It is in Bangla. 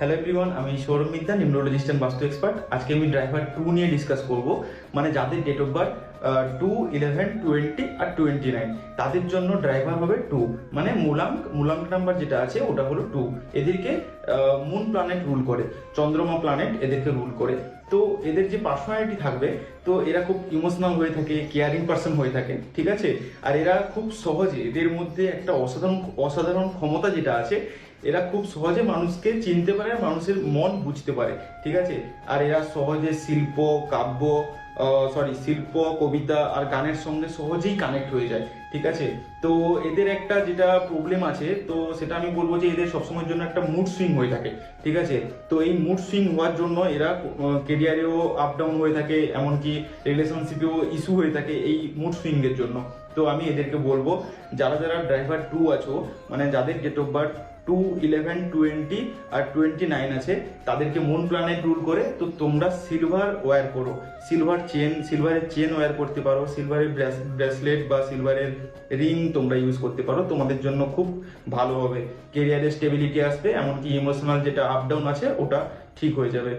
হ্যালো এভরিওয়ান, আমি সৌরভ মিত্রা, নিউরোলজিস্ট অ্যান্ড বাস্তু এক্সপার্ট। আজকে আমি ড্রাইভার 2 নিয়ে ডিসকাস করব। মানে যাদের ডেট অফ বার্থ 2, 11, 20 আর 29, তাদের জন্য ড্রাইভার হবে 2। মানে মূলাঙ্ক নাম্বার যেটা আছে ওটা হলো 2। এদেরকে মুন প্ল্যানেট রুল করে, চন্দ্রমা প্ল্যানেট এদেরকে রুল করে। তো এদের যে পার্সোনালিটি থাকবে, তো এরা খুব ইমোশনাল হয়ে থাকে, কেয়ারিং পার্সন হয়ে থাকে, ঠিক আছে। আর এরা খুব সহজে, এদের মধ্যে একটা অসাধারণ ক্ষমতা যেটা আছে, এরা খুব সহজে মানুষকে চিনতে পারে, মানুষের মন বুঝতে পারে, ঠিক আছে। আর এরা সহজে শিল্প, কবিতা আর গানের সঙ্গে সহজেই কানেক্ট হয়ে যায়, ঠিক আছে। তো এদের একটা যেটা প্রবলেম আছে, তো সেটা আমি বলবো যে এদের সবসময়ের জন্য একটা মুড সুইং হয়ে থাকে, ঠিক আছে। তো এই মুড সুইং হওয়ার জন্য এরা কেরিয়ারেও আপ ডাউন হয়ে থাকে, এমনকি রিলেশনশিপেও ইস্যু হয়ে থাকে এই মুড সুইং এর জন্য। তো আমি এদেরকে বলবো, যারা যারা ড্রাইভার 2 আছো, মানে যাদের ডেট অফ বার্থ 2, 11, 20 আর 29 আছে, তাদেরকে মুন প্ল্যানেট রুল করে। তো তোমরা সিলভার ওয়্যার করো, সিলভারের চেন ওয়্যার করতে পারো, সিলভারের ব্রেসলেট বা সিলভারের রিং তোমরা ইউজ করতে পারো, তোমাদের জন্য খুব ভালো হবে। কেরিয়ারে স্টেবিলিটি আসবে, এমনকি ইমোশনাল যেটা আপ ডাউন আছে ওটা ঠিক হয়ে যাবে।